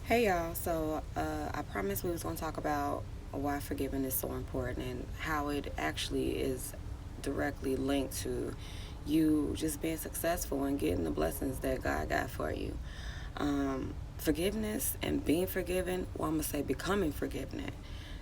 Hey y'all, I promised we was going to talk about why forgiving is so important and how it actually is directly linked to you just being successful and getting the blessings that God got for you. Forgiveness and being forgiven, well, I'm going to say becoming forgiven,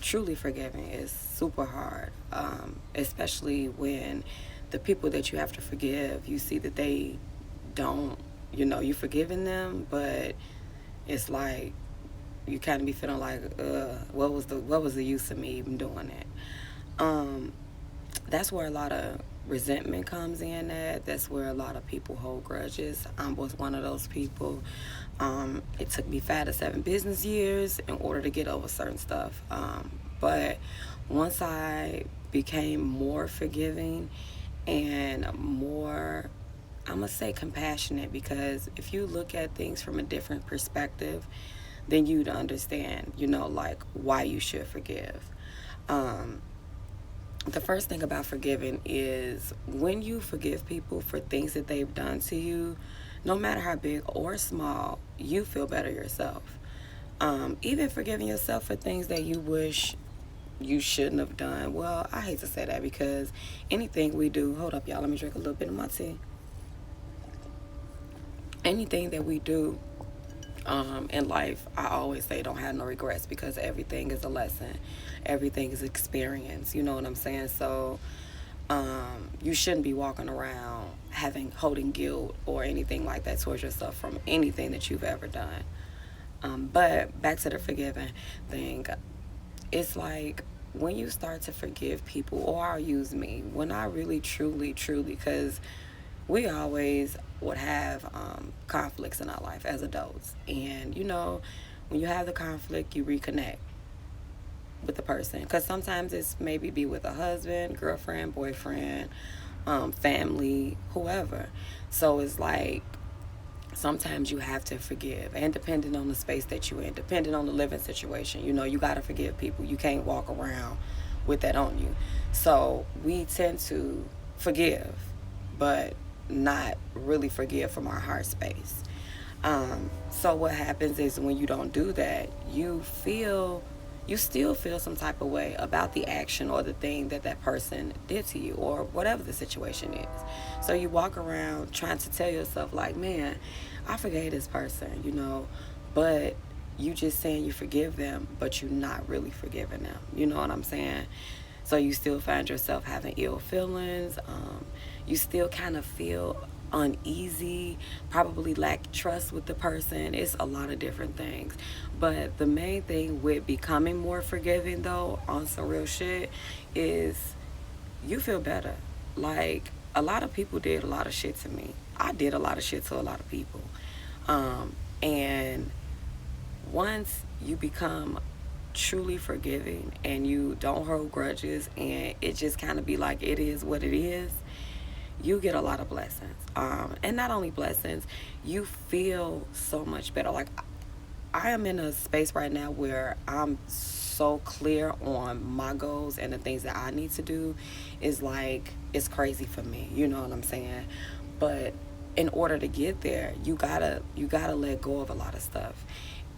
truly forgiving is super hard, especially when the people that you have to forgive, you see that they don't, you forgiving them, but it's like you kind of be feeling like, what was the use of me even doing it? Um, that's where a lot of resentment comes in. That's where a lot of people hold grudges. I was one of those people. It took me 5 to 7 business years in order to get over certain stuff. But once I became more forgiving and more, I'm gonna say compassionate, because if you look at things from a different perspective, then you'd understand, like why you should forgive. Um, the first thing about forgiving is when you forgive people for things that they've done to you, no matter how big or small, you feel better yourself. Even forgiving yourself for things that you wish you shouldn't have done. Well, I hate to say that because anything we do, hold up, y'all, let me drink a little bit of my tea. Anything that we do in life, I always say don't have no regrets, because everything is a lesson, everything is experience. You know what I'm saying? So you shouldn't be walking around holding guilt or anything like that towards yourself from anything that you've ever done. But back to the forgiving thing, it's like when you start to forgive people, or I'll use me, when I really, truly, truly, because we always would have conflicts in our life as adults. And, when you have the conflict, you reconnect with the person. Because sometimes it's maybe be with a husband, girlfriend, boyfriend, family, whoever. So it's like sometimes you have to forgive, and depending on the space that you're in, depending on the living situation, you got to forgive people. You can't walk around with that on you. So we tend to forgive, but not really forgive from our heart space. So what happens is when you don't do that, you still feel some type of way about the action or the thing that that person did to you, or whatever the situation is. So you walk around trying to tell yourself like, man, I forgave this person, but you just saying you forgive them, but you're not really forgiving them. You know what I'm saying? So you still find yourself having ill feelings. You still kind of feel uneasy, probably lack trust with the person. It's a lot of different things. But the main thing with becoming more forgiving, though, on some real shit, is you feel better. Like, a lot of people did a lot of shit to me. I did a lot of shit to a lot of people. And once you become truly forgiving and you don't hold grudges, and it just kind of be like it is what it is, you get a lot of blessings. And not only blessings, you feel so much better. Like, I am in a space right now where I'm so clear on my goals and the things that I need to do. Is like, it's crazy for me. You know what I'm saying? But in order to get there, you gotta let go of a lot of stuff.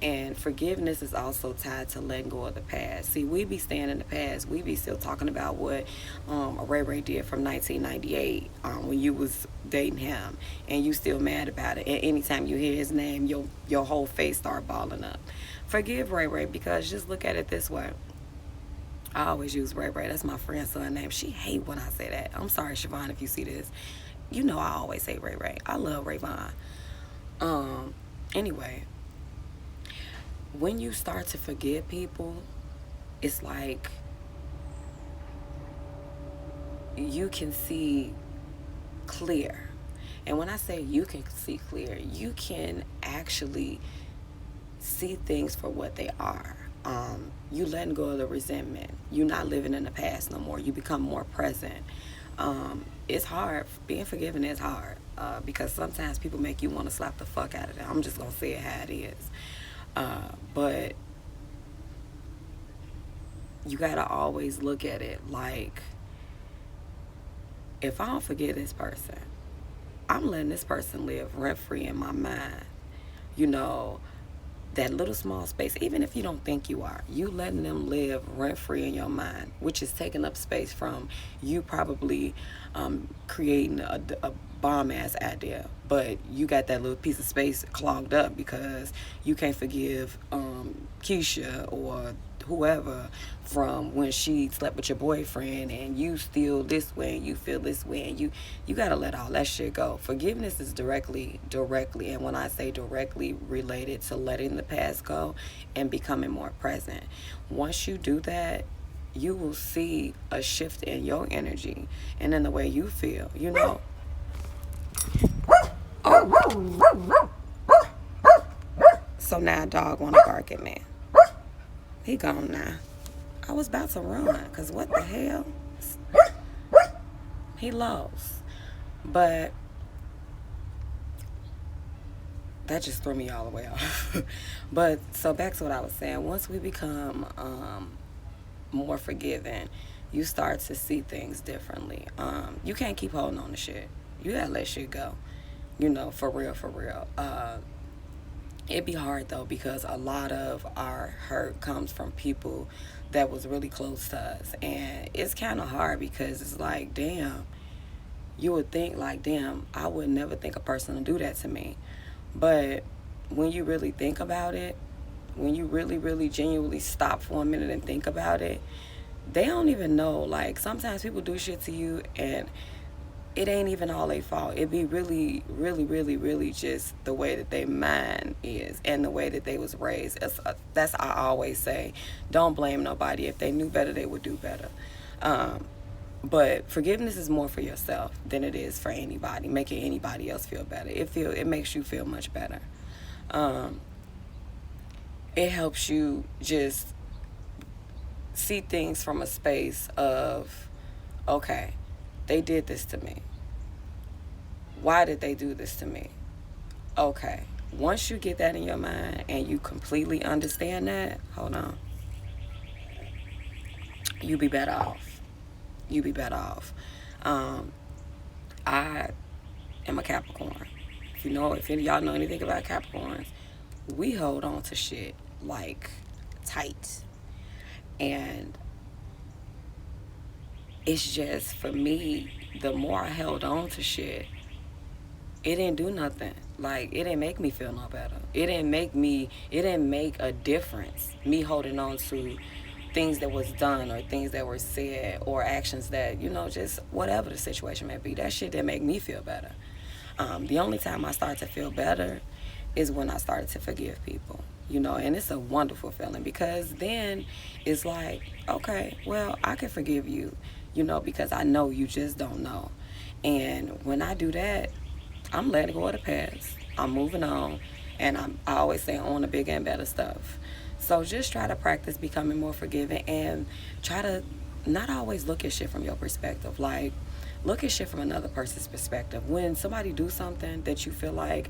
And forgiveness is also tied to letting go of the past. See, we be staying in the past. We be still talking about what Ray Ray did from 1998, when you was dating him, and you still mad about it. And anytime you hear his name, your whole face start balling up. Forgive Ray Ray, because just look at it this way. I always use Ray Ray. That's my friend's son name. She hate when I say that. I'm sorry, Siobhan, if you see this. You know I always say Ray Ray. I love Rayvon. Um. Anyway, when you start to forgive people, it's like you can see clear. And when I say you can see clear, you can actually see things for what they are. You letting go of the resentment. You're not living in the past no more. You become more present. It's hard. Being forgiven is hard, because sometimes people make you want to slap the fuck out of them. I'm just gonna say it how it is. But you gotta always look at it like, if I don't forgive this person, I'm letting this person live rent free in my mind. You know, that little small space, even if you don't think you are, you letting them live rent free in your mind, which is taking up space from you probably creating a bomb ass idea, but you got that little piece of space clogged up because you can't forgive Keisha or whoever from when she slept with your boyfriend, and you feel this way and you feel this way, and you got to let all that shit go. Forgiveness is directly, and when I say directly, related to letting the past go and becoming more present. Once you do that, you will see a shift in your energy and in the way you feel, you know. Oh. So now dog want to bark at me. He gone now. I was about to run, because what the hell? He lost. But that just threw me all the way off. But so back to what I was saying. Once we become more forgiving, you start to see things differently. You can't keep holding on to shit. You gotta let shit go. You know, for real. It'd be hard though, because a lot of our hurt comes from people that was really close to us, and it's kind of hard because it's like, damn, you would think like, damn, I would never think a person would do that to me. But when you really think about it, when you really genuinely stop for a minute and think about it, they don't even know. Like, sometimes people do shit to you and it ain't even all their fault. It be really just the way that their mind is and the way that they was raised. That's I always say, don't blame nobody. If they knew better, they would do better. But forgiveness is more for yourself than it is for anybody, making anybody else feel better. It makes you feel much better. It helps you just see things from a space of, okay, they did this to me. Why did they do this to me? Okay. Once you get that in your mind and you completely understand that, hold on, you be better off. You be better off. I am a Capricorn. If any of y'all know anything about Capricorns, we hold on to shit like tight. And it's just, for me, the more I held on to shit, it didn't do nothing. Like, it didn't make me feel no better. It didn't make a difference, me holding on to things that was done or things that were said or actions that, just whatever the situation may be. That shit didn't make me feel better. The only time I started to feel better is when I started to forgive people, and it's a wonderful feeling, because then it's like, okay, well, I can forgive you, because I know you just don't know. And when I do that, I'm letting go of the past. I'm moving on. And I always say on to bigger and better stuff. So just try to practice becoming more forgiving, and try to not always look at shit from your perspective. Like, look at shit from another person's perspective. When somebody do something that you feel like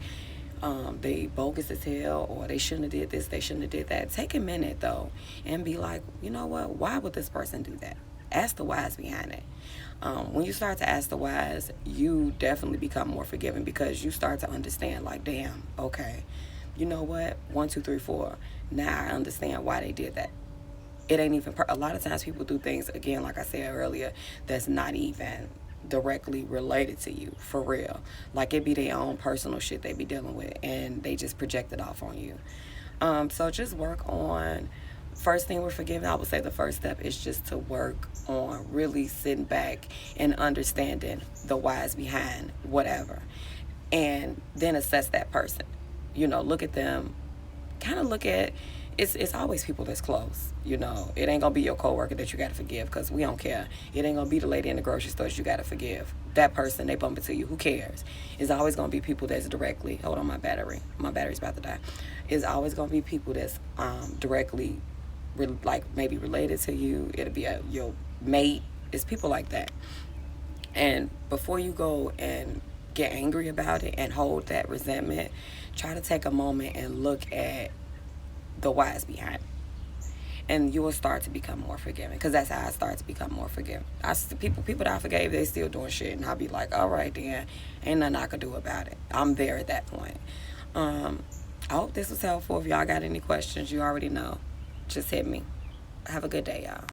they bogus as hell, or they shouldn't have did this, they shouldn't have did that, take a minute though and be like, you know what, why would this person do that? Ask the whys behind it. When you start to ask the whys, you definitely become more forgiving, because you start to understand, like, damn, okay, you know what, 1, 2, 3, 4, now I understand why they did that. It ain't even a lot of times people do things, again, like I said earlier, that's not even directly related to you, for real. Like, it be their own personal shit they be dealing with, and they just project it off on you. So just work on, first thing we're forgiving, I would say the first step is just to work on really sitting back and understanding the whys behind whatever, and then assess that person. Look at them, kind of look at, it's always people that's close. It ain't gonna be your coworker that you gotta forgive, because we don't care. It ain't gonna be the lady in the grocery store that you gotta forgive. That person, they bump into you, who cares? It's always gonna be people that's directly, hold on, my battery's about to die. It's always gonna be people that's directly, like, maybe related to you. It'll be your mate. It's people like that. And before you go and get angry about it and hold that resentment, try to take a moment and look at the whys behind it, and you will start to become more forgiving, because that's how I start to become more forgiving. People that I forgave, they still doing shit, and I'll be like, all right then, ain't nothing I could do about it. I'm there at that point. I hope this was helpful. If y'all got any questions, you already know. Just hit me. Have a good day, y'all.